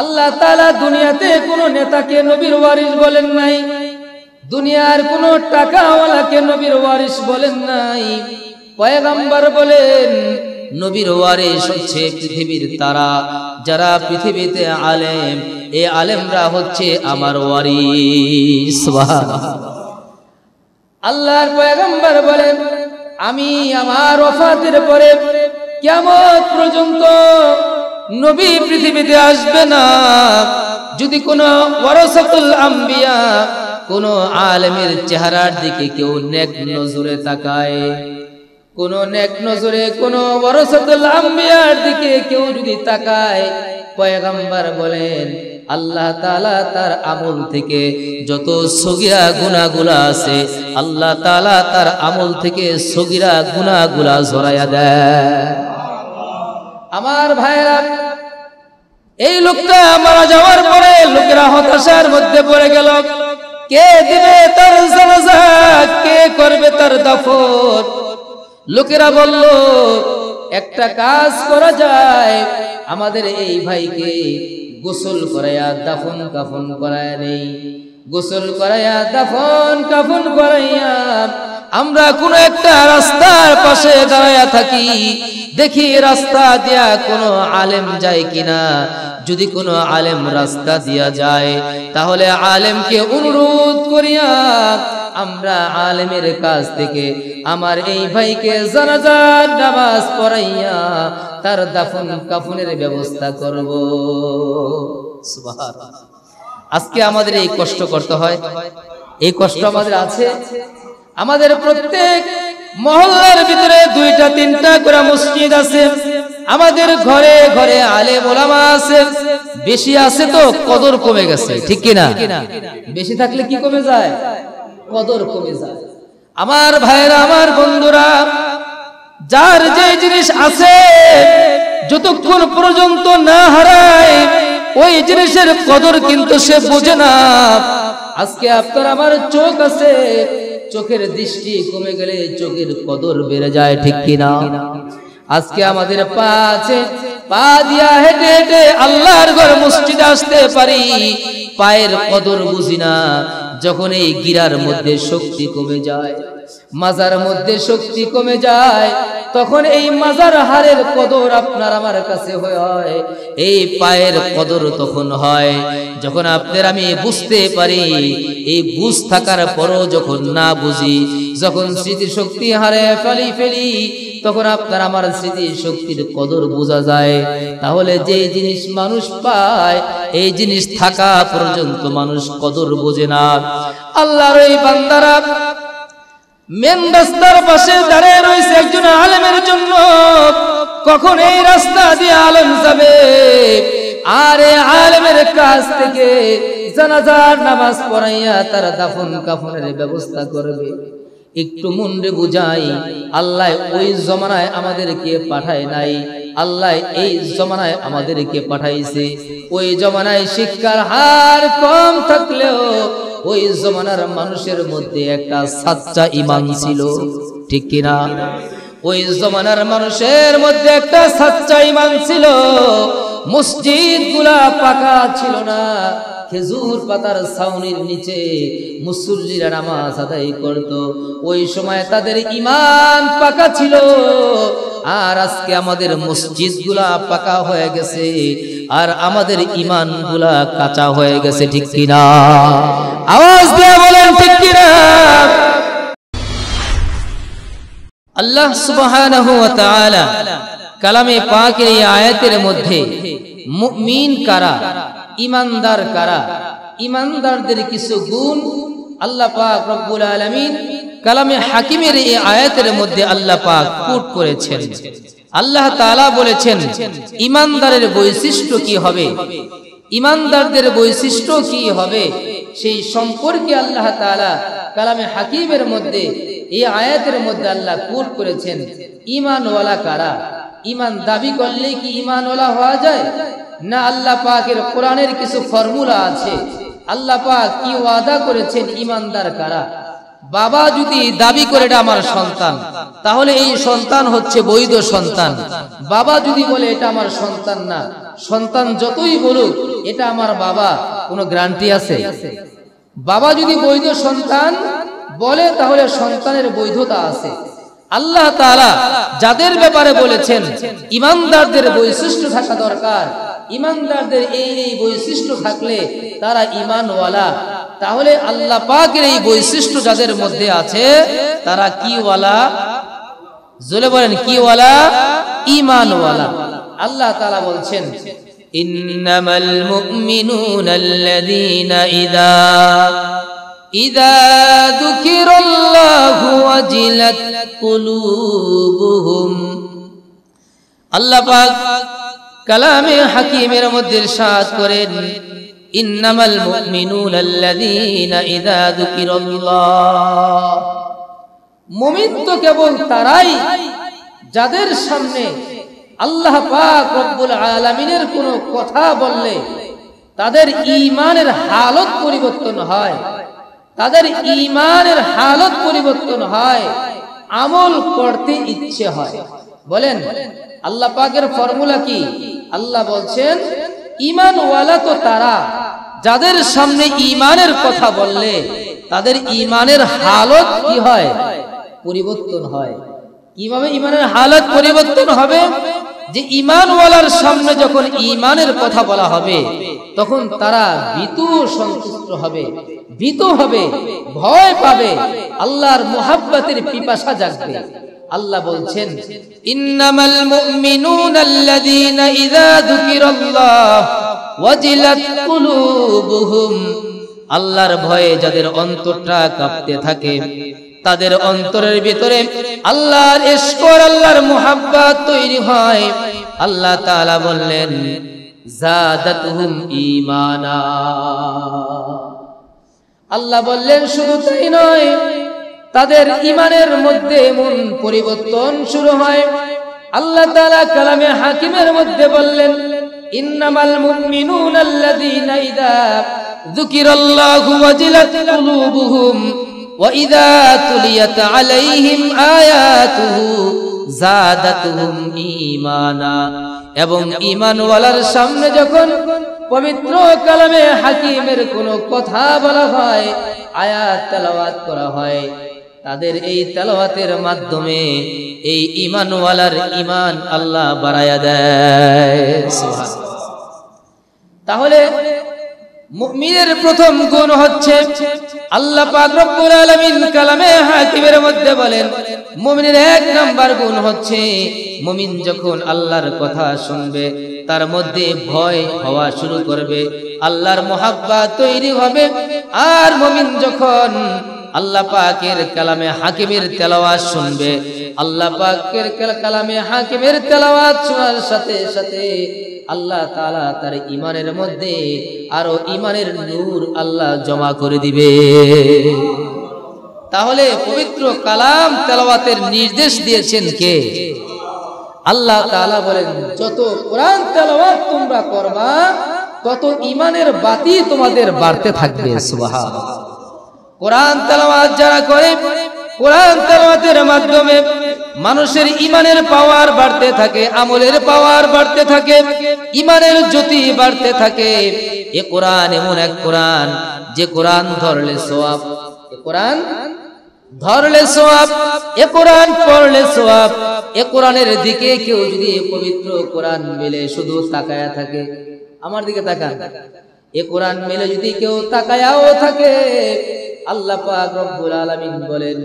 আল্লাহ তাআলা দুনিয়াতে কোন নেতাকে নবীর ওয়ারিস বলেন নাই, দুনিয়ার কোন টাকাওয়ালাকে নবীর ওয়ারিস বলেন নাই। পয়গম্বর বলেন নবীর ওয়ারিস হচ্ছে পৃথিবীর তারা, যারা পৃথিবীতে আলেম, এই আলেমরা হচ্ছে আমার ওয়ারিস। সুবহানাল্লাহ। আল্লাহর পয়গম্বর বলেন আমি আমার ওফাতের পরে কিয়ামত পর্যন্ত নবী পৃথিবীতে আসবে না যদি কোন ওয়ারাসাতুল আম্বিয়া, কোন আলেমের চেহারার দিকে কেউ নেক নজরে তাকায়, কোন নেক নজরে কোন ওয়ারাসাতুল আম্বিয়ার দিকে কেউ যদি তাকায়, পয়গম্বর বলেন আল্লাহ তাআলা তার আমল থেকে যত সগীরা গুনাহগুলো আছে আল্লাহ তাআলা তার আমল থেকে সগীরা গুনাহগুলো ঝরাইয়া দেয়। আমার ভাইরা, এই লোকটা মারা যাওয়ার পরে লোকেরা হতাশার মধ্যে পড়ে গেল। কে দিবে তার জানাজা, কে করবে তার দাফন? লোকেরা বলল একটা কাজ করা যায়, আমাদের এই ভাইকে গোসল করাইয়া দাফন কাফন করাইয়া নেই, গোসল করাইয়া দাফন কাফন করাইয়া আমরা কোন একটা রাস্তার পাশে দাঁড়াইয়া থাকি, দেখি রাস্তা দিয়া কোনো আলেম যায় কিনা। যদি কোনো আলেম রাস্তা দিয়া যায় তাহলে আলেমকে অনুরোধ করিয়া আমরা আলেমের কাছ থেকে আমার এই ভাইকে জানাজার নামাজ পড়াইয়া তার দাফন কাফনের ব্যবস্থা করব। সুবহানাল্লাহ। আজকে আমাদের এই কষ্ট করতে হয়, এই কষ্ট আমাদের আছে। আমাদের প্রত্যেক মহল্লার ভিতরে 2-3টা করে মসজিদ আছে, আমাদের ঘরে ঘরে আলেম ওলামা আছে। বেশি আছে তো কদর কমে গেছে, ঠিক কিনা? বেশি থাকলে কি কমে যায়? কদর কমে যায়। আমার ভাইরা, আমার বন্ধুরা, যার যে জিনিস আছে যতক্ষণ পর্যন্ত না হারায় ওই জিনিসের কদর কিন্তু সে বোঝে না। আজকে আপনার আমার চোখ আছে, চোখের দৃষ্টি কমে গেলে চোখের কদর বেড়ে যায়, ঠিক কিনা? আজকে আমাদের পা আছে, পা দিয়া হেঁটে হেঁটে আল্লাহর ঘর মসজিদে আসতে পারি, পায়ের কদর বুঝি না। যখন এই গিরার মধ্যে শক্তি কমে যায়, মাজার মধ্যে শক্তি কমে যায়, তখন এই মাজার হারের কদর আপনার আমার কাছে হয়। এই পায়ের কদর তখন হয় যখন আপনার আমি বুঝতে পারি। এই বুঝ থাকার পরও যখন না বুঝি, যখন স্মৃতি শক্তি হারে ফেলি তখন আপনার আমার স্মৃতি শক্তির কদর বোঝা যায়। তাহলে যে জিনিস মানুষ পায় এই জিনিস থাকা পর্যন্ত মানুষ কদর বোঝে না। আল্লাহর এই বান্দারা মেন রাস্তার পাশে দাঁড়িয়ে রয়েছে একজন আলেমের জন্য। কখন এই রাস্তা দিয়ে আলেম যাবে আর এই আলেমের কাছ থেকে জানাজার নামাজ পড়াইয়া তার দাফন কাফনের ব্যবস্থা করবে। একটু মনে বুঝাই, আল্লাহ ওই জমানায় আমাদেরকে পাঠায় নাই, আল্লাহ এই জমানায় আমাদেরকে পাঠাইছে। ওই জমানায় শিক্ষার হার কম থাকলেও ওই জমানার মানুষের মধ্যে একটা সাচ্চা ঈমান ছিল, ঠিক কিনা? ওই জমানার মানুষের মধ্যে একটা সাচ্চা ঈমান ছিল। মসজিদ গুলা পাকা ছিল না, খেজুর পাতার ছাউনির নিচে মুসল্লিরা নামাজ আদায় করত। ওই সময় তাদের ঈমান পাকা ছিল। আর আজকে আমাদের মসজিদ গুলা পাকা হয়ে গেছে আর আমাদের ঈমান গুলা কাঁচা হয়ে গেছে, ঠিক কিনা? আওয়াজ দিয়ে বলেন ঠিক কিনা? আল্লাহ সুবহানাহু ওয়া তাআলা কালামে পাকের এই আয়াতের মধ্যে মুমিন কারা, ঈমানদার কারা, ঈমানদারদের কিছু গুণ আল্লাহ পাক রব্বুল আলামিন কালামে হাকিমের এই আয়াতের মধ্যে আল্লাহ পাক কোট করেছেন। আল্লাহ তাআলা বলেছেন ঈমানদারের বৈশিষ্ট্য কি হবে, ঈমানদারদের বৈশিষ্ট্য কি হবে, সেই সম্পর্কে আল্লাহ তাআলা কালামে হাকিমের মধ্যে এই আয়াতের মধ্যে আল্লাহ কোট করেছেন। ঈমানওয়ালা কারা? ঈমান দাবি করলে কি ঈমানওয়ালা হওয়া যায় না? আল্লাহ পাকের কোরআনের কিছু ফর্মুলা আছে। আল্লাহ পাক কি ওয়াদা করেছেন ঈমানদার কারা? বাবা যদি দাবি করে এটা আমার সন্তান, তাহলে এই সন্তান হচ্ছে বৈধ সন্তান। বাবা যদি বলে এটা আমার সন্তান না, সন্তান যতই বলুক এটা আমার বাবা, কোনো গ্যারান্টি আছে? বাবা যদি বৈধ সন্তান বলে তাহলে সন্তানের বৈধতা আছে। আল্লাহ তাআলা যাদের ব্যাপারে বলেছেন ইমানদারদের বৈশিষ্ট্য থাকা দরকার, ইমানদারদের এই বৈশিষ্ট্য থাকলে তারা ঈমানওয়ালা, তাহলে আল্লাহ পাকের এই বৈশিষ্ট্য যাদের মধ্যে আছে তারা কি ওয়ালা? জোরে বলেন কি ওয়ালা? ঈমানওয়ালা। আল্লাহ তাআলা বলছেন ইন্নামাল মুমিনুনা আল্লাযীনা ইযা যুকিরাল্লাহু ওয়াজিলাত কুলুবুহুম। আল্লাহ পাক কালামে হাকিমের মধ্যে ইরশাদ করেন ইন্নামাল মুমিনুনা আল্লাযীনা ইযা যুকিরাল্লাহ, মুমিন তো কেবল তারাই যাদের সামনে আল্লাহ পাক রব্বুল আলামিনের কোনো কথা বললে তাদের ঈমানের হালত পরিবর্তন হয়, তাদের ঈমানের হালত পরিবর্তন হয়, আমল করতে ইচ্ছে হয়। বলেন আল্লাহ পাকের ফর্মুলা কি? আল্লাহ বলছেন ঈমানওয়ালা তো তারা যাদের সামনে ঈমানের কথা বললে তাদের ঈমানের হালত কি হয়? পরিবর্তন হয়। কিভাবে ঈমানের হালত পরিবর্তন হবে? যে ঈমানওয়ালার সামনে যখন ঈমানের কথা বলা হবে তখন তারা ভীতু সন্তুষ্ট হবে, ভীত হবে, ভয় পাবে, আল্লাহর মুহাব্বতের পিপাসা জাগবে। আল্লাহ বলছেন ইন্নামাল মুমিনুনা আল্লাযীনা ইযা যুকিরাল্লাহ ওয়াজিলাত কুলুবুহুম, আল্লাহর ভয়ে যাদের অন্তরটা কাঁপতে থাকে, তাদের অন্তরের ভিতরে আল্লাহর ইশক আর আল্লাহর মুহাব্বত তৈরি হয়। আল্লাহ তাআলা বললেন যাদাতুহুম ঈমানা। আল্লাহ বললেন শুধু তাই নয়, তাদের ঈমানের মধ্যে এমন পরিবর্তন শুরু হয়। আল্লাহ তাআলা কালামে হাকিমের মধ্যে বললেন ইন্নামাল মুমিনুনা আল্লাযীনা ইযা যুকিরাল্লাহু ওয়াজিলাত কুলুবুহুম ওয়া ইযা তুলিয়াত আলাইহিম আয়াতুহু যাদাতুহুম ঈমানা। এবং ঈমানওয়ালার সামনে যখন পবিত্র কালামে হাকিমের কোনো কথা বলা হয়, আয়াত তেলাওয়াত করা হয়, তাদের এই তেলাওয়াতের মাধ্যমে এই ঈমানওয়ালার ঈমান আল্লাহ বাড়ায়া দেয়। সুবহানাল্লাহ। তাহলে মুমিনের প্রথম গুণ হচ্ছে আল্লাহ পাক রব্বুল আলামিন কালামে হাকিমের মধ্যে বলেন মুমিনের এক নাম্বার গুণ হচ্ছে মুমিন যখন আল্লাহর কথা শুনবে তার মধ্যে ভয় হওয়া শুরু করবে, আল্লাহর মুহাব্বত তৈরি হবে। আর মুমিন যখন আল্লাহ পাকের কালামে হাকিমের তেলাওয়াত শুনবে, আল্লাহ পাকের কালামে হাকিমের তেলাওয়াত শোনার সাথে সাথে আল্লাহ তাআলা তার ঈমানের মধ্যে আরো ঈমানের নূর আল্লাহ জমা করে দিবে। তাহলে পবিত্র কালাম তেলাওয়াতের নির্দেশ দিয়েছেন কে? আল্লাহ তাআলা বলেন যত কোরআন তেলাওয়াত তোমরা করবা তত ঈমানের বাতি তোমাদের বাড়তে থাকবে। সুবহানাল্লাহ। কোরআন তেলাওয়াত যারা করে, কোরআন তেলাওয়াতের মাধ্যমে মানুষের ঈমানের পাওয়ার বাড়তে থাকে, আমলের পাওয়ার বাড়তে থাকে, ঈমানের জ্যোতি বাড়তে থাকে। এ কোরআন এমন এক কোরআন যে কোরআন ধরলে সওয়াব, এ কোরআন ধরলে সওয়াব, এ কোরআন পড়লে সওয়াব। এ কোরআনের দিকে কেউ যদি পবিত্র কোরআন মেলে শুধু তাকায়া থাকে, আমার দিকে তাকান, এ কোরআন মেলে যদি কেউ তাকায়াও থাকে, আল্লাহ পাক রব্বুল আলামিন বলেন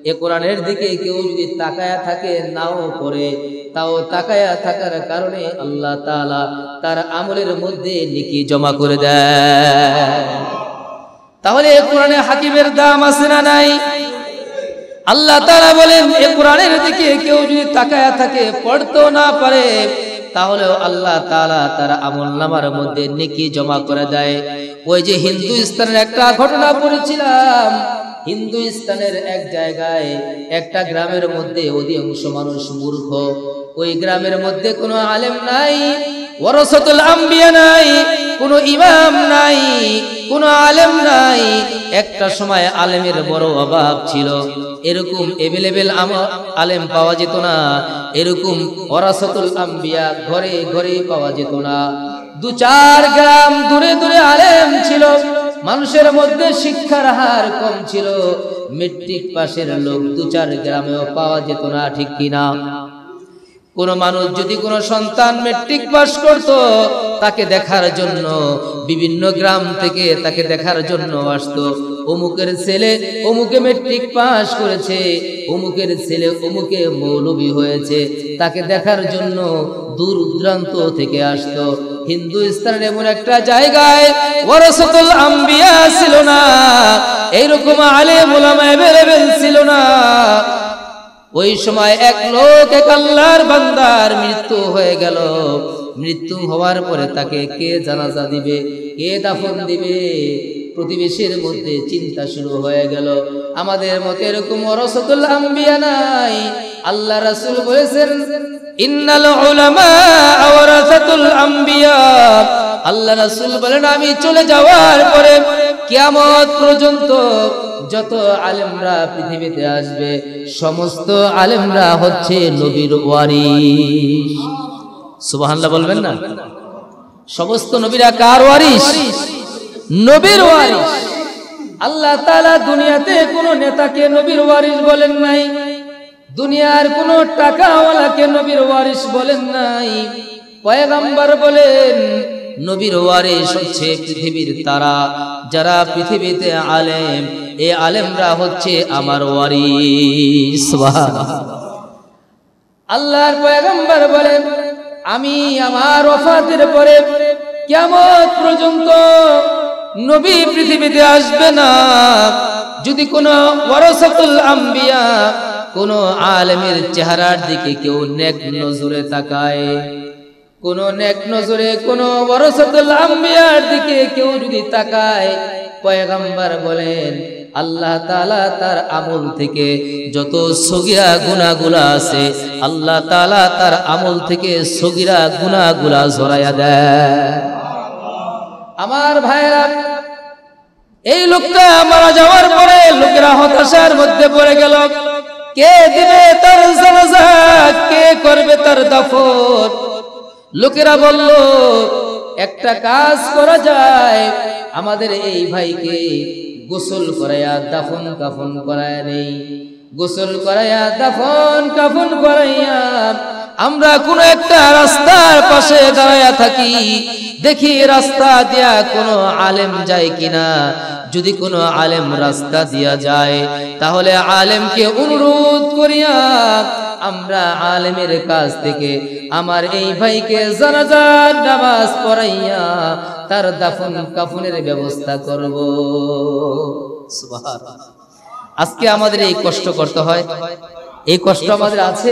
এ কোরআনের দিকে কেউ যদি তাকায়া থাকে নাও পড়ে, তাও তাকায়া থাকার কারণে আল্লাহ তাআলা তার আমলের মধ্যে নেকি জমা করে দেয়। তাহলে এ কোরআনে হাকিমের দাম আছে না নাই? আল্লাহ তাআলা বলেন এ কোরআনের দিকে কেউ যদি তাকায়া থাকে, পড়তো না পারে, তাহলেও আল্লাহ তাআলা তার আমলনামার মধ্যে নেকি জমা করে দেয়। ওই যে হিন্দুস্তানের একটা ঘটনা পড়েছিলাম, হিন্দুস্তানের এক জায়গায় একটা গ্রামের মধ্যে অধিকাংশ মানুষ মূর্খ, ওই গ্রামের মধ্যে কোনো আলেম নাই, ওয়ারাসাতুল আম্বিয়া নাই, কোনো ইমাম নাই, কোনো আলেম নাই। একটা সময় আলেমের বড় অভাব ছিল, এরকম এভেলেবেল আলেম পাওয়া যেত না, এরকম ওয়ারাসাতুল আম্বিয়া ঘরে ঘরে পাওয়া যেত না। দু-চার গ্রাম দূরে দূরে আলেম ছিল, মানুষের মধ্যে শিক্ষার হার কম ছিল, মেট্রিক পাশের লোক 2-4 গ্রামেও পাওয়া যেত না, ঠিক কিনা? কোন মানুষ যদি কোন সন্তান মেট্রিক পাস করত, তাকে দেখার জন্য বিভিন্ন গ্রাম থেকে তাকে দেখার জন্য আসতো। অমুকের ছেলে অমুকে মেট্রিক পাস করেছে, অমুকের ছেলে অমুকে মৌলবী হয়েছে, তাকে দেখার জন্য দূর দূরান্ত থেকে আসতো। হিন্দুস্তানের এমন একটা জায়গায় ওয়ারাসাতুল আম্বিয়া ছিল না, এইরকম আলেম ওলামা अवेलेबल ছিল না। ওই সময় এক লোক, এক আল্লাহর বান্দার মৃত্যু হয়ে গেল। মৃত্যু হওয়ার পরে তাকে কে জানাজা দিবে, কে দাফন দিবে, প্রতিবেশীর মধ্যে চিন্তা শুরু হয়ে গেল। আমাদের মতে এরকম ওয়ারাসাতুল আম্বিয়া নাই। আল্লাহ রাসূল বলেছেন, ইন্নাল উলামা ওয়ারাসাতুল আম্বিয়া। আল্লাহ রাসূল বলেন, আমি চলে যাওয়ার পরে কিয়ামত পর্যন্ত যত আলেমরা পৃথিবীতে আসবে, সমস্ত আলেমরা হচ্ছে নবীর ওয়ারিস। সুবহানাল্লাহ বলবেন না? সমস্ত নবীরা কার ওয়ারিস? নবীর ওয়ারিস। আল্লাহ তাআলা দুনিয়াতে কোন নেতাকে নবীর ওয়ারিস বলেন নাই, দুনিয়ার কোন টাকাওয়ালাকে নবীর ওয়ারিস বলেন নাই। পয়গম্বর বলেন, নবীর ওয়ারিস হচ্ছে পৃথিবীর তারা, যারা পৃথিবীতে আলেম, এই আলেমরা হচ্ছে আমার ওয়ারিস। সুবহানাল্লাহ। আল্লাহর পয়গম্বর বলেন, আমি আমার ওফাতের পরে কিয়ামত পর্যন্ত নবী পৃথিবীতে আসবে না যদি কোন ওয়ারাসাতুল আম্বিয়া, কোন আলেমের চেহারার দিকে কেউ নেক নজরে তাকায়, কোন নেক নজরে কোন ওয়ারাসাতুল আম্বিয়ার দিকে কেউ যদি তাকায়, পয়গম্বর বলেন আল্লাহ তাআলা তার আমল থেকে যত সগীরা গুনাহগুলো আছে, আল্লাহ তাআলা তার আমল থেকে সগীরা গুনাহগুলো ঝরাইয়া দেয়। আমার ভাইরা, এই লোকটা মারা যাওয়ার পরে লোকেরা হতাশার মধ্যে পড়ে গেল। কে দিবে তার জানাজা, কে করবে তার দাফন? লোকেরা বলল, একটা কাজ করা যায়, আমাদের এই ভাইকে গোসল করাইয়া দাফন কাফন করাইয়া নেই। গোসল করাইয়া দাফন কাফন করাইয়া আমরা কোন একটা রাস্তার পাশে দাঁড়াইয়া থাকি, দেখি রাস্তা দিয়া কোন আলেম যায় কিনা। যদি কোন আলেম রাস্তা দিয়া যায়, তাহলে আলেমকে অনুরোধ করিয়া আমরা আলেমের কাছ থেকে আমার এই ভাইকে জানাজার নামাজ পড়াইয়া তার দাফন কাফনের ব্যবস্থা করব। সুবহানাল্লাহ। আজকে আমাদের এই কষ্ট করতে হয়, এই কষ্ট আমাদের আছে।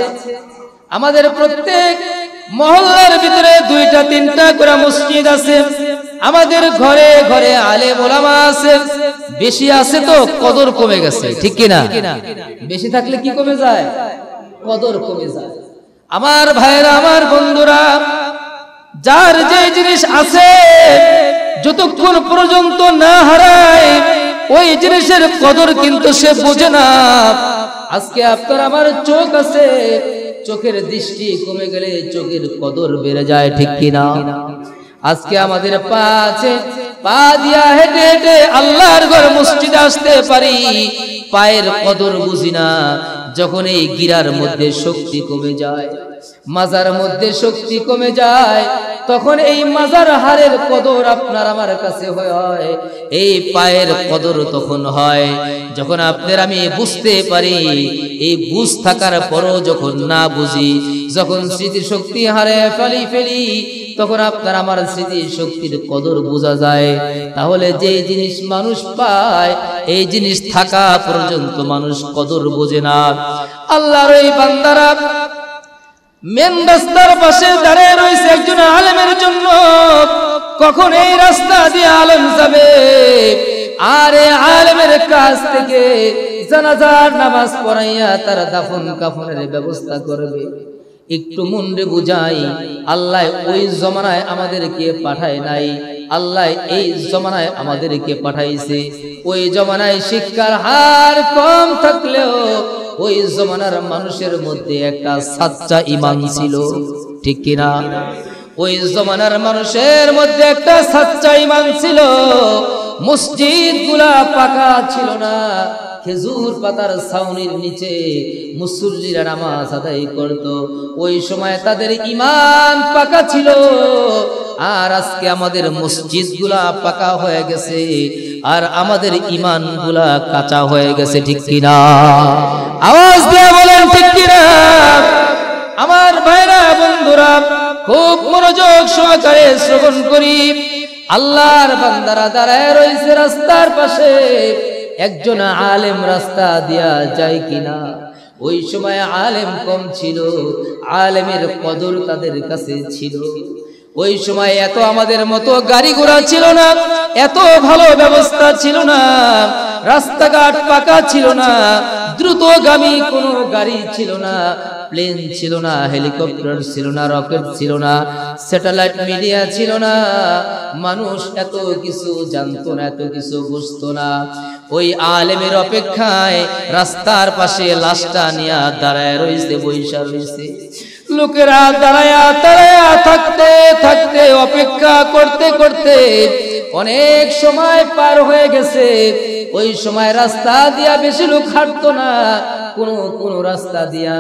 আমাদের প্রত্যেক মহল্লার ভিতরে 2-3টা করে মসজিদ আছে, আমাদের ঘরে ঘরে আলেম ওলামা আছে। বেশি আছে তো কদর কমে গেছে, ঠিক কিনা? বেশি থাকলে কি কমে যায়? কদর কমে যায়। আমার ভাইরা, আমার বন্ধুরা, যার যে জিনিস আছে যতক্ষণ পর্যন্ত না হারায়, ওই জিনিসের কদর কিন্তু সে বোঝে না। আজকে আপনার আমার চোখ আছে, চোখের দৃষ্টি কমে গেলে চোখের কদর বেড়ে যায়, ঠিক কিনা? আজকে আমাদের পা আছে, পা দিয়া হেঁটে হেঁটে আল্লাহর ঘর মসজিদে আসতে পারি, পায়ের কদর বুঝি না। যখন এই গিরার মধ্যে শক্তি কমে যায়, মাজার মধ্যে শক্তি কমে যায়, তখন এই মাজার হারের কদর আপনার আমার কাছে হয়। এই পায়ের কদর তখন হয় যখন আপনার আমি বুঝতে পারি। এই বুঝ থাকার পরও যখন না বুঝি, যখন স্মৃতি শক্তি হারে ফেলি, তখন আপনার আমার স্মৃতি শক্তির কদর বোঝা যায়। তাহলে যে জিনিস মানুষ পায়, এই জিনিস থাকা পর্যন্ত মানুষ কদর বোঝে না। আল্লাহর এই বান্দারা মেন রাস্তার পাশে দাঁড়িয়ে রয়েছে একজন আলেমের জন্য। কখন এই রাস্তা দিয়ে আলেম যাবে আর এই আলেমের কাছ থেকে জানাজার নামাজ পড়াইয়া তার দাফন কাফনের ব্যবস্থা করবে। একটু মনে বুঝাই, আল্লাহ ওই জমানায় আমাদেরকে পাঠায় নাই, আল্লাহ এই জমানায় আমাদেরকে পাঠাইছে। ওই জমানায় শিক্ষার হার কম থাকলেও ওই জমানার মানুষের মধ্যে একটা সাচ্চা ঈমান ছিল, ঠিক কিনা? ওই জমানার মানুষের মধ্যে একটা সাচ্চা ঈমান ছিল। মসজিদগুলা পাকা ছিল না, খেজুর পাতার ছাউনির নিচে মুসল্লিরা নামাজ আদায় করত। ওই সময় তাদের ঈমান পাকা ছিল। আর আজকে আমাদের মসজিদগুলা পাকা হয়ে গেছে, আর আমাদের ঈমানগুলা কাঁচা হয়ে গেছে। ঠিক কিনা? আওয়াজ দিয়ে বলেন ঠিক কিনা? আমার ভাইরা বন্ধুরা, খুব মনোযোগ সহকারে শ্রবণ করি। আল্লাহর বান্দারা দাঁড়ায় রয়েছে রাস্তার পাশে, একজন আলেম রাস্তা দিয়া যায় কিনা। ওই সময় আলেম কম ছিল, আলেমের কদর তাদের কাছে ছিল। ওই সময় এত আমাদের মতো গাড়ি ঘোড়া ছিল না, এত ভালো ব্যবস্থা ছিল না, রাস্তাঘাট পাকা ছিল না, দ্রুতগামী কোনো গাড়ি ছিল না, প্লেন ছিল না, হেলিকপ্টার ছিল না, রকেট ছিল না, স্যাটেলাইট মিডিয়া ছিল না। মানুষ এত কিছু জানতো না, এত কিছু বুঝতো না। ওই আলেমের অপেক্ষায় রাস্তার পাশে লাশটা নিয়ে দাঁড়ায় রয়েছে, বৈশা রয়েছে। লোকেরা দাঁড়ায়া দাঁড়ায়া থাকতে থাকতে অপেক্ষা করতে করতে অনেক সময় পার হয়ে গেছে। ওই সময় রাস্তা দিয়া বেশি লোক হাঁটতো না, কোন রাস্তা দিয়া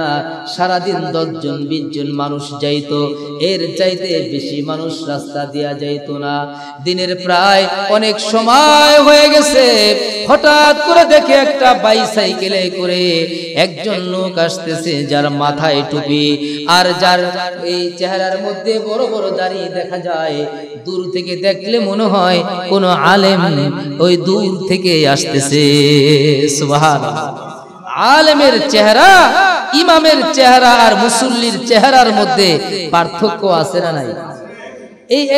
সারাদিন 10 জন 20 জন মানুষ যাইতো, এর চাইতে বেশি মানুষ রাস্তা দিয়া যাইতো না। দিনের প্রায় অনেক সময় হয়ে গেছে, হঠাৎ করে দেখে একটা বাইসাইকেলে করে একজন লোক আসতেছে, যার মাথায় টুপি আর যার এই চেহারার মধ্যে বড় বড় দাড়ি দেখা যায়। দূর থেকে দেখলে মনে হয় কোন আলেম ওই দূর থেকে আসতেছে। সুবহানাল্লাহ। আলেমের চেহারা, ইমামের চেহারা আর মুসল্লির চেহারার মধ্যে পার্থক্য আছে না নাই?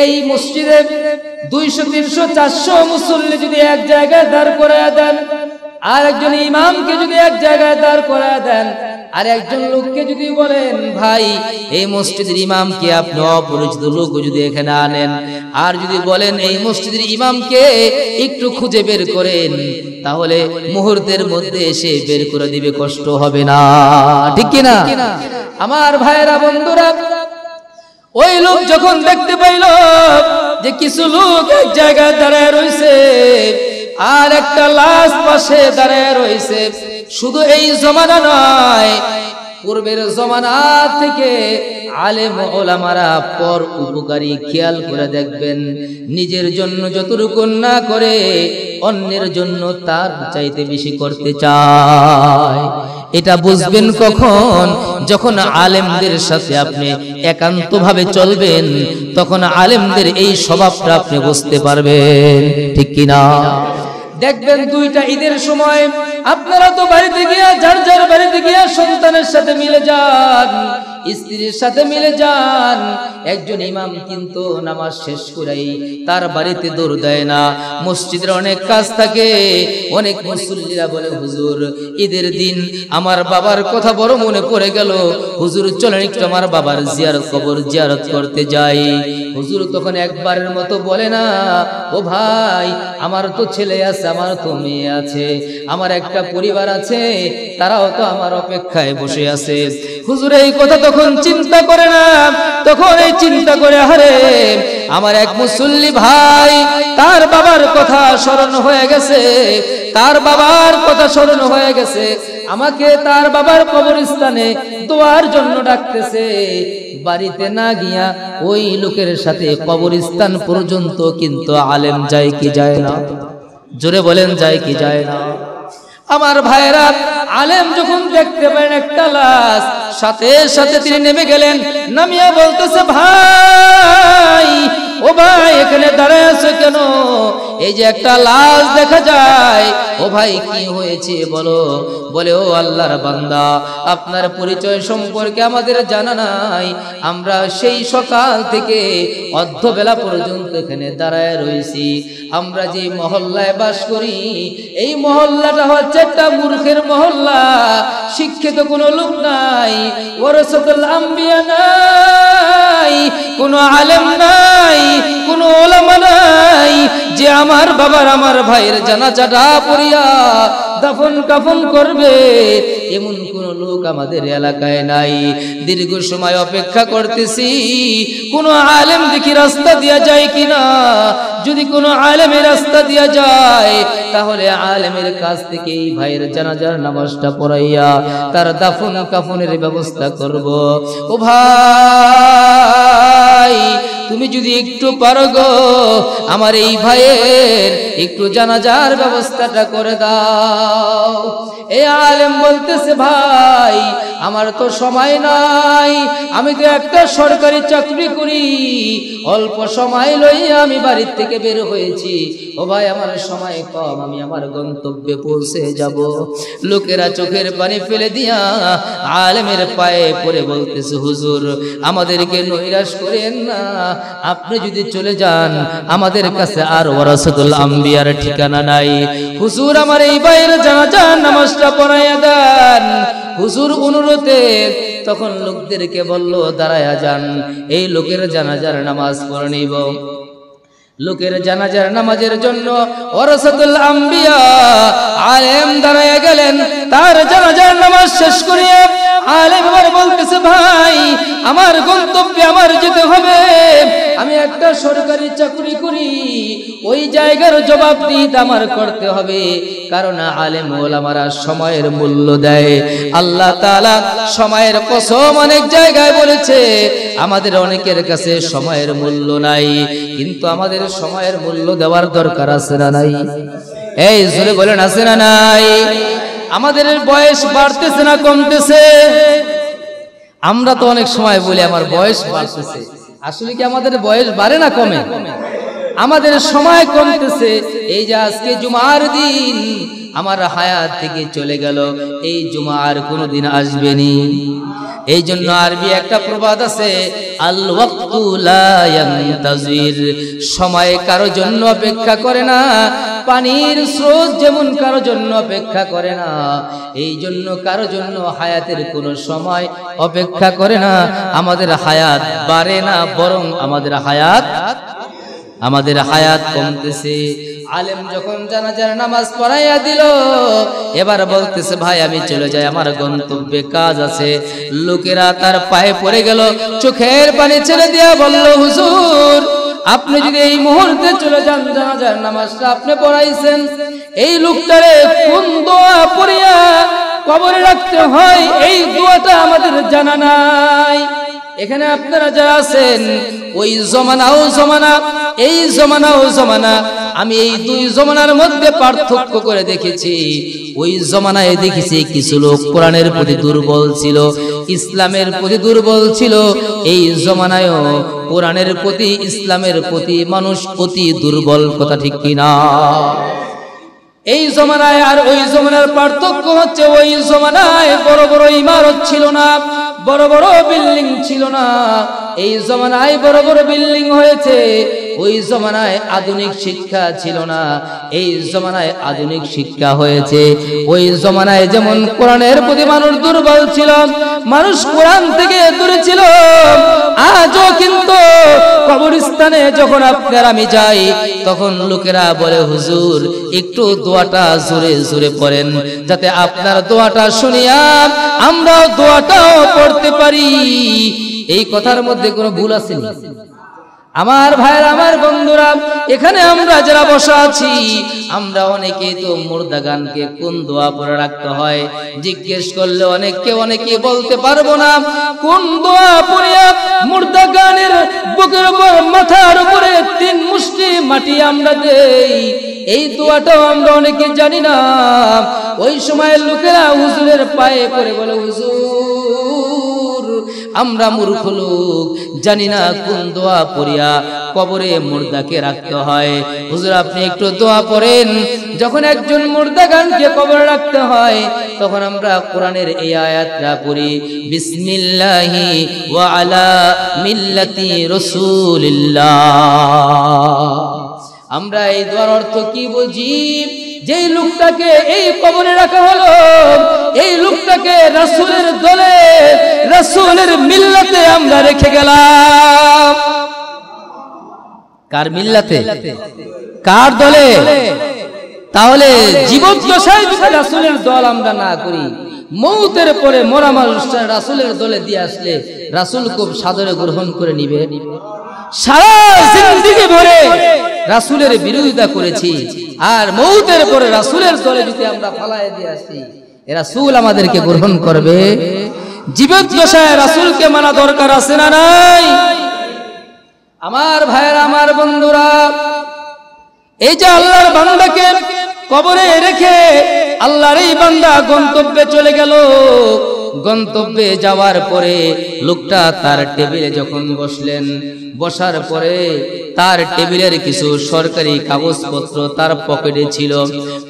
এই মসজিদে 200 300 400 মুসল্লি যদি এক জায়গায় দাঁড় করায় দেন, আর একজন ইমামকে যদি এক জায়গায় দাঁড় করায় দেন, আর একজন লোককে যদি বলেন ভাই এই মসজিদের ইমামকে আপনি অপরিচিত লোক যদি এখানে আনেন, আর যদি বলেন এই মসজিদের ইমামকে একটু খুঁজে বের করেন, তাহলে মুহূর্তের মধ্যে এসে বের করে দিবে, কষ্ট হবে না। ঠিক কিনা? আমার ভাইরা বন্ধুরা, ওই লোক যখন দেখতে পাইল যে কিছু লোক এক জায়গায় দাঁড়ায় রয়েছে আর একটা লাশ পাশে দাঁড়ায় রয়েছে, শুধু এই জমানা নয়, পূর্বের জমানা থেকে আলেম ওলামারা পর উপকারী খেয়াল করে দেখবেন, নিজের জন্য যতটুকু না করে অন্যের জন্য তার চাইতে বেশি করতে চায়। এটা বুঝবেন কখন? যখন আলেমদের সাথে আপনি একান্তভাবে চলবেন, তখন আলেমদের এই স্বভাবটা আপনি বুঝতে পারবেন। ঠিক কিনা? দেখবেন দুইটা ঈদের সময় আপনারা তো বাড়িতে গিয়া যার যার বাড়িতে গিয়া সন্তানের সাথে মিলে যান, স্ত্রীর সাথে মিলে যান। একজন ইমাম কিন্তু নামাজ শেষ করেই তার বাড়িতে দৌড় দেয় না, মসজিদের অনেক কাজ থাকে। অনেক মুসল্লিরা বলে হুজুর ঈদের দিন আমার বাবার কথা বড় মনে পড়ে গেল, হুজুর চলেন একটু আমার বাবার কবর জিয়ারত করতে যাই। হুজুর তখন একবারের মতো বলে না, ও ভাই আমার তো ছেলে আছে, আমার তো মেয়ে আছে, আমার একটা পরিবার আছে, তারাও তো আমার অপেক্ষায় বসে আছে। হুজুর এই কথা তখন চিন্তা করে না, তখন এই চিন্তা করে আরে আমার এক মুসল্লি ভাই তার বাবার কথা স্মরণ হয়ে গেছে, তার বাবার কথা স্মরণ হয়ে গেছে, আমাকে তার বাবার কবরস্থানে দোয়ার জন্য ডাকতেছে। বাড়িতে না গিয়া ওই লোকের সাথে কবরস্থান পর্যন্ত কিন্তু আলেম যায় কি যায় না? জোরে বলেন যায় কি যায় না? আমার ভাইরা, আলেম যখন দেখতে পেলেন একটা লাশ, সাথে সাথে তিনি নেমে গেলেন, নামিয়া বলতেছে ভাই, ও ভাই এখানে দাঁড়ায় আছো কেন? এই যে একটা লাশ দেখা যায়, ও ভাই কি হয়েছে বলো? বলে ও আল্লাহর বান্দা, আপনার পরিচয় সম্পর্কে আমাদের জানা নাই, আমরা সেই সকাল থেকে অর্ধবেলা পর্যন্ত এখানে দাঁড়ায় রয়েছি। আমরা যে মহল্লায় বাস করি, এই মহল্লাটা হচ্ছে একটা মূর্খের মহল্লা, শিক্ষিত কোনো লোক নাই, ওয়ারাসাতুল আম্বিয়া নাই, কোনো আলেম নাই, কোনো ওলামা নাই, যে আমার বাবার আমার ভাইয়ের জানাজাটা পড়িয়া দাফন কাফন করবে এমন কোন লোক আমাদের এলাকায় নাই। দীর্ঘ সময় অপেক্ষা করতেছি কোন আলেম দেখি রাস্তা দিয়া যায় কিনা। যদি কোন আলেমের রাস্তা দিয়া যায় তাহলে আলেমের কাছ থেকে এই ভাইয়ের জানাজার নামাজটা পড়াইয়া তার দাফন কাফনের ব্যবস্থা করব। ও ভাই, তুমি যদি একটু পারো গো আমার এই ভাইয়ের একটু জানাজার ব্যবস্থাটা করে দাও। এই আলেম বলতেছে ভাই আমার তো সময় নাই, আমি তো একটা সরকারি চাকরি করি, অল্প সময় লইয়া আমি বাড়ির থেকে বের হয়েছি। ও ভাই আমার সময় কম, আমি আমার গন্তব্যে পৌঁছে যাব। লোকেরা চোখের পানি ফেলে দিয়া আলেমের পায়ে পড়ে বলতেছে হুজুর আমাদেরকে নৈরাশ করেন না, আপনি যদি চলে যান আমাদের কাছে আর ওয়ারাসাতুল আম্বিয়ার ঠিকানা নাই। হুজুর আমার এই ভাইয়ের জানাজার নামাজটা পড়াইয়া দেন। হুজুর অনুরোধে তখন লোকদেরকে বলল দাঁড়ায়া যান, এই লোকের জানাজার নামাজ পড়ে নিব। লোকের জানাজার নামাজের জন্য ওয়ারাসাতুল আম্বিয়া আলেম দাঁড়ায়া গেলেন। তার জানাজার নামাজ শেষ করিয়ে আলেম এবার বলতেছে ভাই আমার গন্তব্যে আমার যেতে হবে, আমি একটা সরকারি চাকরি করি, ওই জায়গার জবাবদিহিতা আমার করতে হবে। কারণ আলেম ওলামারা সময়ের মূল্য দেয়। আল্লাহ তাআলা সময়ের কসম অনেক জায়গায় বলেছে, আমাদের অনেকের কাছে সময়ের মূল্য নাই, কিন্তু আমাদের সময়ের মূল্য দেওয়ার দরকার আছে না নাই? এই জোরে বলেন আছে না নাই? আমাদের বয়স বাড়তেছে না কমতেছে? আমরা তো অনেক সময় বলি আমার বয়স বাড়তেছে, আসলে কি আমাদের বয়স বাড়ে না কমে? আমাদের সময় কমতেছে। এই যে আজকে জুমার দিন আমার হায়াত থেকে চলে গেল, এই জুমা আর কোনোদিন আসবেনি। এই জন্য আরবি একটা প্রবাদ আছে, আল ওয়াক্তু লা ইয়ান্তাজির, সময় কারো জন্য অপেক্ষা করে না, পানির স্রোত যেমন কারো জন্য অপেক্ষা করে না, এই জন্য কারো জন্য হায়াতের কোনো সময় অপেক্ষা করে না। আমাদের হায়াত বাড়ে না, বরং আমাদের হায়াত কমতেছে। আলেম যখন জানাজার নামাজ পড়াইয়া দিল, এবার বলতেছে ভাই আমি চলে যাই, আমার গন্তব্যে কাজ আছে। লোকেরা তার পায়ে পড়ে গেল, চোখের পানি ছেড়ে দিয়া বলল হুজুর আপনি যদি এই মুহূর্তে চলে যান, জানাজার নামাজটা আপনি পড়াইছেন, এই লোকটারে কোন দোয়া পড়িয়া কবরে রাখতে হয় এই দোয়াটা আমাদের জানা নাই। এখানে আপনারা যারা আছেন ওই জমানাও জমানা, এই জমানাও জমানা, আমি এই দুই জমানার মধ্যে পার্থক্য করে দেখেছি। ওই জমানায় দেখেছি কিছু লোক কোরআনের প্রতি দুর্বল ছিল, ইসলামের প্রতি দুর্বল ছিল। এই জমানায়ও কোরআনের প্রতি ইসলামের প্রতি মানুষ অতি দুর্বল, কথা ঠিক কিনা? এই জমানায় আর ওই জমানার পার্থক্য হচ্ছে, ওই জমানায় বড় বড় ইমারত ছিল না, বড় বড় বিল্ডিং ছিল না। এই জমানায় বড় বড় বিল্ডিং হয়েছে। ওই জমানায় আধুনিক শিক্ষা ছিল না, এই জমানায় আধুনিক শিক্ষা হয়েছে। ওই জমানায় যেমন কোরআনের প্রতি মানুষ দুর্বল ছিল, মানুষ কোরআন থেকে দূরে ছিল, আজও কিন্তু কবরস্থানে যখন আপনার আমি যাই তখন লোকেরা বলে হুজুর একটু দোয়াটা জোরে জোরে পড়েন, যাতে আপনার দোয়াটা শুনিয়া আমরাও দোয়াটাও পড়তে পারি। এই কথার মধ্যে কোনো ভুল আছে না? আমার ভাইরা, আমার বন্ধুরা, এখানে আমরা যারা বসা আছি আমরা অনেকেই তো মুর্দা গানকে কোন দোয়া পড়ে রাখতে হয় জিজ্ঞেস করলে অনেকে বলতে পারবো না। কোন দোয়া পড়িয়া মুর্দা গানের বুকের উপর মাথার উপরে 3 মুষ্টি মাটি আমরা দেই, এই দোয়াটাও আমরা অনেকে জানি না। ওই সময় লোকেরা হুজুরের পায়ে পড়ে বলে হুজুর আমরা মূর্খ লোক, জানি না কোন দোয়া পড়িয়া কবরে মুর্দাকে রাখতে হয়। হুজুর আপনি একটু দোয়া পড়েন। যখন একজন মুর্দা গানকে কবরে রাখতে হয় তখন আমরা কোরআনের এই আয়াতটা পড়ি, বিসমিল্লাহি ওয়া আলা মিল্লাতি রাসূলিল্লাহ। আমরা এই দোয়ার অর্থ কি বুঝি? যেই লোকটাকে এই কবরে রাখা হলো, এই লোকটাকে রাসূলের দলে, রাসূলের মিল্লাতে আমরা রেখে গেলাম। কার মিল্লাতে? কার দলে? তাহলে জীবদ্দশায় যদি রাসূলের দল আমরা না করি, মৌতের পরে মরা মানুষটা রাসূলের দলে দিয়ে আসলে রাসূল খুব সাদরে গ্রহণ করে নিবে। সারা জিন্দেগি ভরে রাসূলের বিরোধিতা করেছি, আর মৌতের পরে রাসূলের দলে যদি আমরা ফালায় দিয়ে আসি, রাসূল আমাদেরকে গ্রহণ করবে? জীবদ্দশায় রাসূলকে মানা দরকার আছে না নাই? আমার ভাইয়েরা, আমার বন্ধুরা, এই যে আল্লাহর বান্দাকে কবরে রেখে আল্লাহর এই বান্দা গন্তব্যে চলে গেল, গন্তব্যে যাওয়ার পরে লোকটা তার টেবিলে যখন বসলেন, বসার পরে তার টেবিলের কিছু সরকারি কাগজপত্র তার পকেটে ছিল।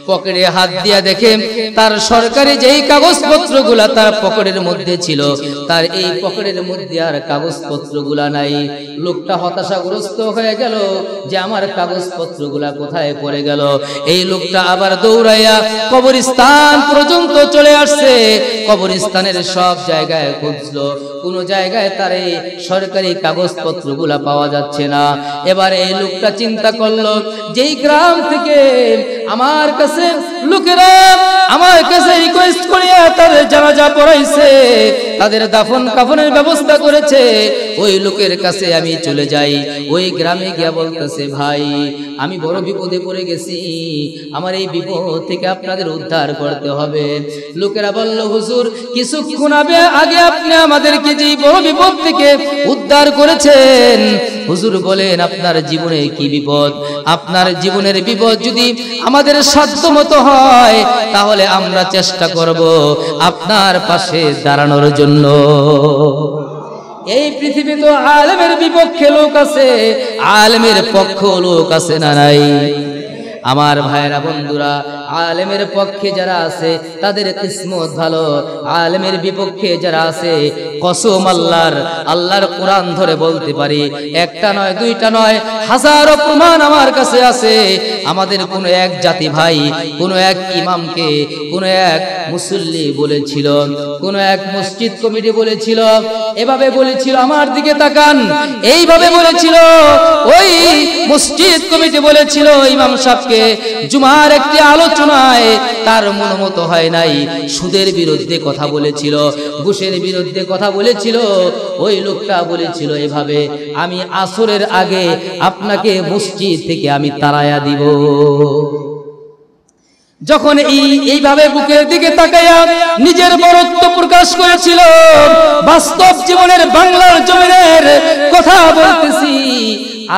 পকেটে হাত দিয়া দেখে তার সরকারি যেই কাগজপত্রগুলা তার পকেটের মধ্যে ছিল, তার এই পকেটের মধ্যে আর কাগজপত্রগুলা নাই। লোকটা হতাশাগ্রস্ত হয়ে গেল যে আমার কাগজপত্রগুলা কোথায় পড়ে গেল। এই লোকটা আবার দৌড়াইয়া কবরস্থান পর্যন্ত চলে আসছে। কবরস্থানের সব জায়গায় খুঁজলো, কোনো জায়গায় তার এই সরকারি কাগজপত্রগুলা পাওয়া যাচ্ছে না। এবার এই লোকটা চিন্তা করলো, যেই গ্রাম থেকে আমার কাছে লোকেরা আমার কাছে রিকোয়েস্ট করিয়া তাদের জানাজা পড়াইছে, তাদের দাফন কাফনের ব্যবস্থা করেছে, ওই লোকের কাছে আমি চলে যাই। ওই গ্রামে গিয়া বলতেছে, ভাই আমি বড় বিপদে পড়ে গেছি, আমার এই বিপদ থেকে আপনাদের উদ্ধার করতে হবে। লোকেরা বলল, হুজুর কিছুক্ষণ আগে আপনি আমাদেরকে যে বড় বিপদ থেকে উদ্ধার করেছেন, হুজুর বলেন আপনার জীবনে কি বিপদ? আপনার জীবনের বিপদ যদি আমাদের সাধ্যমতো হয় তাহলে আমরা চেষ্টা করব আপনার পাশে দাঁড়ানোর জন্য। এই পৃথিবীতে আলেমের বিপক্ষে লোক আছে, আলেমের পক্ষ লোক আছে না নাই? আমার ভাইরা বন্ধুরা, আলেমের পক্ষে যারা আছে তাদের কিসমত ভালো, আলেমের বিপক্ষে যারা আছে কসম আল্লাহর কোরআন ধরে বলতে পারি, একটা নয় দুইটা নয় হাজারো প্রমাণ আমার কাছে আছে। আমাদের কোন এক জাতি ভাই কোন এক ইমামকে কোন এক মুসল্লি বলেছিল, কোন এক মসজিদ কমিটি বলেছিল, এভাবে বলেছিল, আমার দিকে তাকান, এইভাবে বলেছিল, ওই মসজিদ কমিটি বলেছিল ইমাম সাহেবকে জুমার একটি আলোচনায় তার মনোমত হয় নাই, সুদের বিরুদ্ধে কথা বলেছিল, ঘুষের বিরুদ্ধে কথা বলেছিল। ওই লোকটা বলেছিল এভাবে, আমি আসরের আগে আপনাকে মসজিদ থেকে আমি তাড়াইয়া দিব। যখন এইভাবে বুকের দিকে তাকাইয়া নিজের বরত্ব প্রকাশ করেছিল, বাস্তব জীবনের বাংলার জমিনের কথা বলতেছি,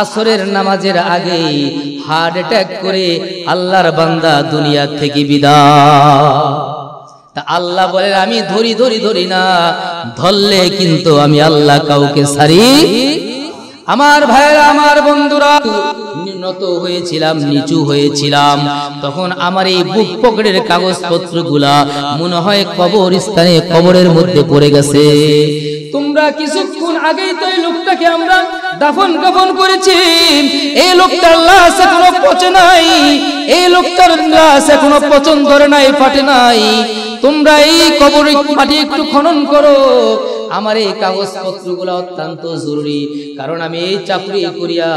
আসরের নামাজের আগে হার্ট অ্যাটাক করে আল্লাহর বান্দা দুনিয়া থেকে বিদায়। তা আল্লাহ বলেন, আমি ধরি না, ধরলে কিন্তু আমি আল্লাহ কাউকে ছাড়ি। আমার ভাইরা, আমার বন্ধুরা, নত হয়েছিলাম, নিচু হয়েছিলাম, তখন আমার এই বুক পকেটের কাগজপত্রগুলা মনে হয় কবরস্থানে কবরের মধ্যে পড়ে গেছে। তোমরা কিছুক্ষণ আগেই তো এই লোকটাকে আমরা দাফন কাফন করেছি, এই লোকটার লাশ এখনো পচে নাই, এই লোকটার লাশ এখনো পচন ধরে নাই, ফাটে নাই। তোমরা এই কবরের মাটি একটু খনন করো। আমার এই কাগজপত্রগুলো অত্যন্ত জরুরি, কারণ আমি এই চাকরি করিয়া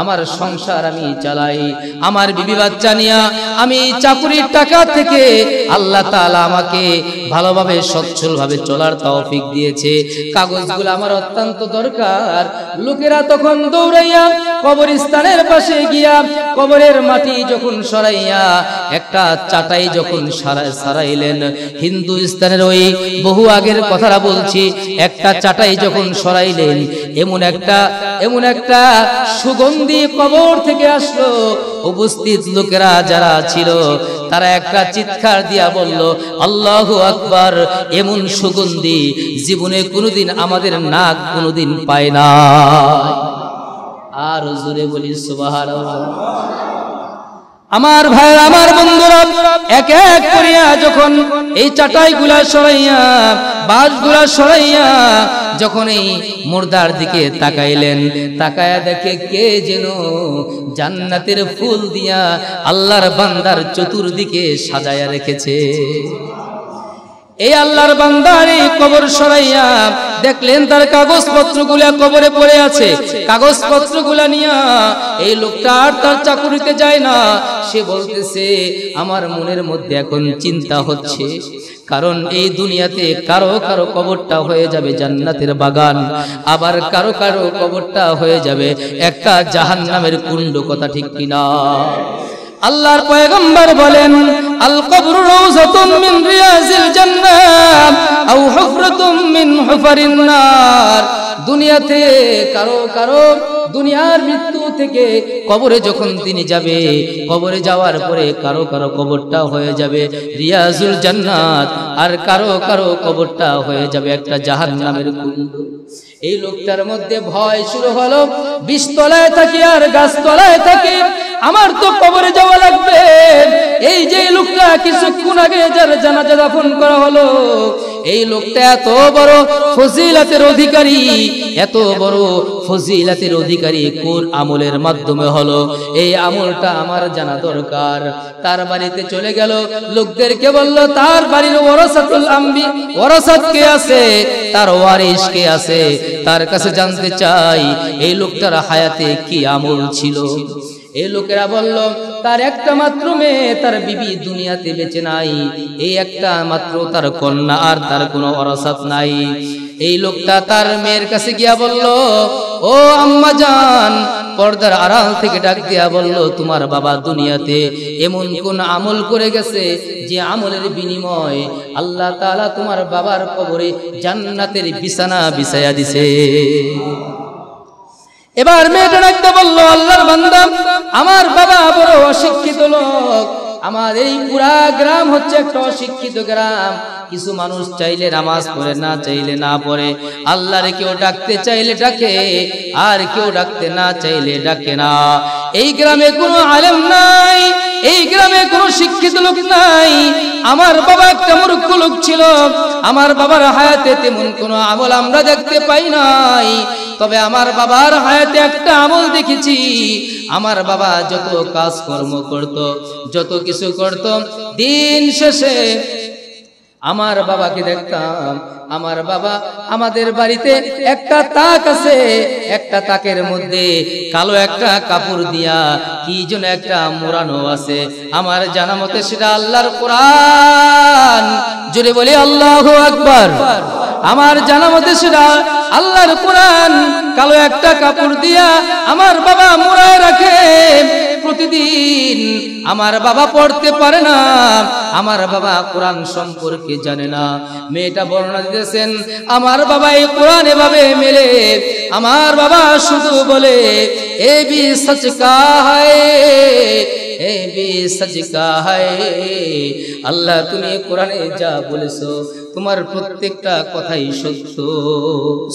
আমার সংসার আমি চালাই, আমার বিবি বাচ্চা নিয়া আমি এই চাকরির টাকা থেকে আল্লাহ তাআলা আমাকে ভালোভাবে সচ্ছলভাবে চলার তৌফিক দিয়েছে, কাগজগুলো আমার অত্যন্ত দরকার। লোকেরা তখন দৌড়াইয়া কবরস্থানের পাশে গিয়া কবরের মাটি যখন সরাইয়া একটা চাটাই যখন সরাইলেন, হিন্দুস্তানের ওই বহু আগের কথাটা বলছি, একটা চাটাই যখন সরাইলেন, এমন একটা সুগন্ধি কবর থেকে আসলো। উপস্থিত লোকেরা যারা ছিল তারা একটা চিৎকার দিয়া বলল, আল্লাহু আকবার, এমন সুগন্ধি জীবনে কোনোদিন আমাদের নাক কোনোদিন পায় না। আর জোরে বলি সুবহানাল্লাহ। আমার ভাইরা, আমার বন্ধুরা, এক এক করিয়া যখন এই চাটাইগুলা সরাইয়া বাঁশগুলা সরাইয়া যখন এই মুর্দার দিকে তাকাইলেন, তাকায়া দেখে কে যেন জান্নাতের ফুল দিয়া আল্লাহর বান্দার চতুর্দিকে সাজায়া রেখেছে। এই আল্লাহর বান্দার এই কবর সরাইয়া দেখলেন তার কাগজপত্রগুলা কবরে পড়ে আছে। কাগজপত্রগুলা নিয়া এই লোকটা আর তার চাকুরিতে যায় না। সে বলতেছে আমার মনের মধ্যে এখন চিন্তা হচ্ছে, কারণ এই দুনিয়াতে কারো কারো কবরটা হয়ে যাবে জান্নাতের বাগান, আবার কারো কারো কবরটা হয়ে যাবে একটা জাহান্নামের কুণ্ড। কথা ঠিক কিনা? আল্লাহর পয়গম্বর বলেন আল কবরু রাউযাতুম মিন রিয়াজিল জান্নাহ আও হুফরাতুম মিন হুফারিন নার। দুনিয়াতে কারো কারো দুনিয়ার মৃত্যু থেকে কবরে যখন তিনি যাবে, কবরে যাওয়ার পরে কারো কারো কবরটা হয়ে যাবে রিয়াজুল জান্নাত, আর কারো কারো কবরটা হয়ে যাবে একটা জাহান্নামের কুণ্ড। এই লোকটার মধ্যে ভয় শুরু হলো, 20 তলায় থাকি আর গাছ তলায় থাকি, আমার তো কবরে যাওয়া লাগবে। এই যে লোকটা কিছুক্ষণ আগে যার জানাজা দাফন করা হলো, এই লোকটা এত বড় ফজিলাতের অধিকারী, এত বড় ফজিলাতের অধিকারী কোন আমলের মাধ্যমে হলো? এই আমলটা আমার জানা দরকার। তার বাড়িতে চলে গেল, লোকদেরকে বলল তার বাড়ির ওয়ারাসাতুল আম্বি, ওয়ারাসাত কে আছে, তার ওয়ারিস কে আছে, তার কাছে জানতে চাই এই লোকটার হায়াতে কি আমল ছিল। এই লোকেরা বলল তার একটা মাত্র মেয়ে, তার বিবি দুনিয়াতে বেঁচে নাই, এই একটা মাত্র তার কন্যা, আর তার কোনো ওয়ারাসাত নাই। এই লোকটা তার মেয়ের কাছে গিয়া বলল ও আম্মা জান, পর্দার আড়াল থেকে ডাক দিয়া বলল তোমার বাবা দুনিয়াতে এমন কোন আমল করে গেছে যে আমলের বিনিময়ে আল্লাহ তাআলা তোমার বাবার কবরে জান্নাতের বিছানা বিছায়া দিছে। এবার মেয়েটা ডাকতে বলল আল্লাহর বান্দা, আমার বাবা বড় অশিক্ষিত লোক, আমার এই পুরা গ্রাম হচ্ছে একটা অশিক্ষিত গ্রাম। কিছু মানুষ চাইলে নামাজ পড়ে, না চাইলে না পড়ে। আল্লাহরে কেউ ডাকতে চাইলে ডাকে, আর কেউ ডাকতে না চাইলে ডাকে না। এই গ্রামে কোনো আলেম নাই, এই গ্রামে কোনো শিক্ষিত লোক নাই। আমার বাবা একটা মূর্খ লোক ছিল, আমার বাবার হায়াতে তেমন কোনো আমল আমরা দেখতে পাই নাই। তবে আমার বাবার হায়াতে একটা আমল দেখেছি, আমার বাবা যত কাজকর্ম করত, যত কিছু করত, দিন শেষে আমার বাবাকে দেখতাম, আমার বাবা আমাদের বাড়িতে একটা তাক আছে, একটা তাকের মধ্যে কালো একটা কাপড় দিয়া কি যেন একটা মোড়ানো আছে। আমার জানা মতে সেটা আল্লাহর কোরআন। জোরে বলি আল্লাহু আকবার। আমার জানা মতে সেটা আল্লাহর কোরআন। কালো একটা কাপড় দিয়া আমার বাবা মোড়ায় রাখে। প্রতিদিন আমার বাবা পড়তে পারে না, আমার বাবা কোরআন সম্পর্কে জানে না। মেয়েটা বর্ণনা দিতেছেন আমার বাবা এই কোরআন এভাবে মেলে, আমার বাবা শুধু বলে এ বি সচ কা হায়, এ বি সচ কা হায়। আল্লাহ তুমি কোরআনে যা বলেছো তোমার প্রত্যেকটা কথাই সত্য।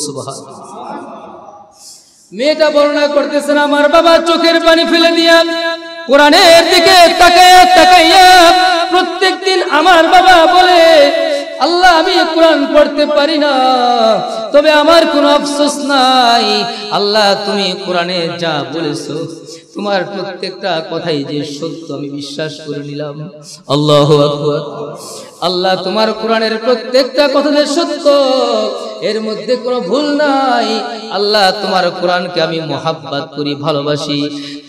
সুবহানাল্লাহ। মেয়েটা বর্ণনা করতেছেন আমার বাবা চোখের পানি ফেলে দিয়া কোরআনের দিকে তাকায়া তাকাইয়া প্রত্যেকদিন আমার বাবা বলে আল্লাহ আমি কোরআন পড়তে পারি না, তবে আমার কোনো আফসোস নাই। আল্লাহ তুমি কোরআনে যা বলেছো তোমার প্রত্যেকটা কথাই যে সত্য আমি বিশ্বাস করে নিলাম। আল্লাহু আকবার। আল্লাহ তোমার কোরআনের প্রত্যেকটা কথা যে সত্য, এর মধ্যে কোনো ভুল নাই। আল্লাহ তোমার কোরআনকে আমি মোহাব্বত করি, ভালোবাসি।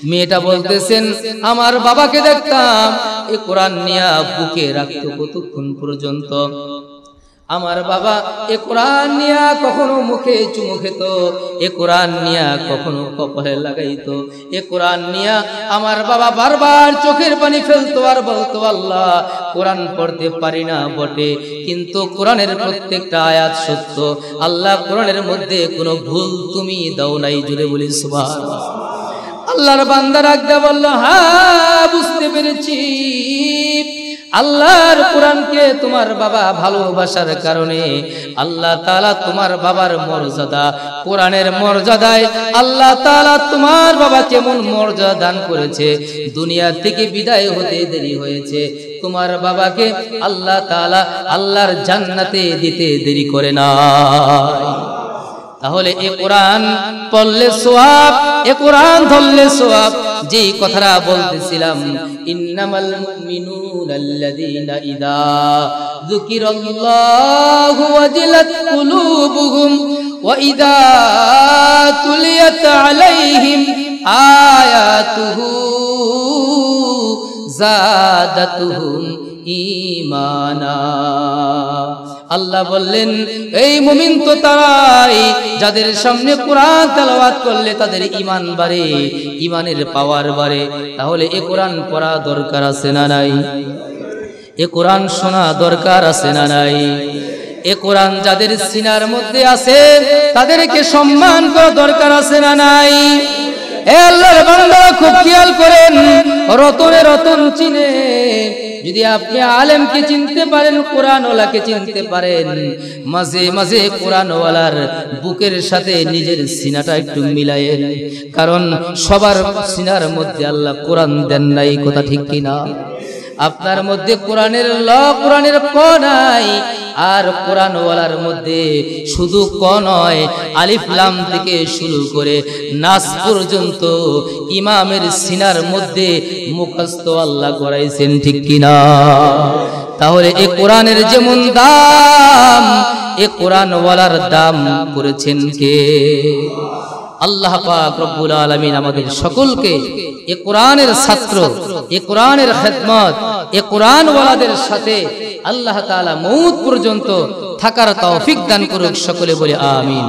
মেয়েটা বলতেছেন আমার বাবাকে দেখতাম এই কোরআন নিয়ে বুকে রাখতো কতক্ষণ পর্যন্ত। আমার বাবা এ কোরআন নিয়া কখনো মুখে চুমু খেত, এ কোরআন নিয়া কখনো কপালে লাগাইতো, এ কোরআন নিয়া আমার বাবা বারবার চোখের পানি ফেলতো আর বলতো আল্লাহ কোরআন পড়তে পারি না বটে, কিন্তু কোরআনের প্রত্যেকটা আয়াত সত্য। আল্লাহ কোরআনের মধ্যে কোনো ভুল তুমি দাও নাই। জুড়ে বলি সুবহানাল্লাহ। আল্লাহর বান্দা রাখদা বলল হ্যাঁ বুঝতে পেরেছি। আল্লাহর কোরআনকে তোমার বাবা ভালোবাসার কারণে আল্লাহ তাআলা তোমার বাবার মর্যাদা, কোরআনের মর্যাদায় আল্লাহ তাআলা তোমার বাবা কেমন মর্যাদা দান করেছে। দুনিয়া থেকে বিদায় হতে দেরি হয়েছে, তোমার বাবাকে আল্লাহ তাআলা আল্লাহর জান্নাতে দিতে দেরি করে না। তাহলে এ কোরআন পড়লে সওয়াব, এ কোরআন ধরলে সওয়াব। যেই কথাটা বলতেছিলাম, ইন্নামাল মুমিনুনাল্লাযীনা ইযা যুকিরাল্লাহু ওয়াজিলাত কুলুবুহুম ওয়া ইযা তুলিয়াত আলাইহিম আয়াতুহু যাদাতুহুম ঈমানা। আল্লাহ বললেন, এই মুমিন তো তারাই যাদের সামনে কোরআন তেলাওয়াত করলে তাদের ঈমান বাড়ে, ঈমানের পাওয়ার বাড়ে। তাহলে এই কোরআন পড়া দরকার আছে না নাই? এই কোরআন শোনা দরকার আছে না নাই? এই কোরআন যাদের সিনার মধ্যে আছে তাদেরকে সম্মান করা দরকার আছে না নাই? এ আল্লাহর বান্দা, খুব খেয়াল করেন, রতনে রতন চিনে। যদি আপনি আলেমকে চিনতে পারেন, কোরআনওয়ালাকে চিনতে পারেন, মাঝে মাঝে কোরআনওয়ালার বুকের সাথে নিজের সিনাটা একটু মিলায়েন। কারণ সবার সিনার মধ্যে আল্লাহ কোরআন দেন নাই, কথা ঠিক কিনা? আপনার মধ্যে কোরআনের ল, কোরআনের ক নাই, আর কোরআনওয়ালার মধ্যে শুধু ক নয়, আলিফ লাম থেকে শুরু করে নাস পর্যন্ত ইমামের সিনার মধ্যে মুখস্থ আল্লাহ করাইছেন, ঠিক কিনা? তাহলে এই কোরআনের যেমন দাম, এই কোরআনওয়ালার দাম করেছেন কে? আল্লাহ পাক রব্বুল আলামিন আমাদের সকলকে এই কোরআনের ছাত্র, এই কোরআনের খেদমত, এই কোরআনওয়ালাদের সাথে আল্লাহ তাআলা মউত পর্যন্ত থাকার তৌফিক দান করুক। সকলে বলে আমিন।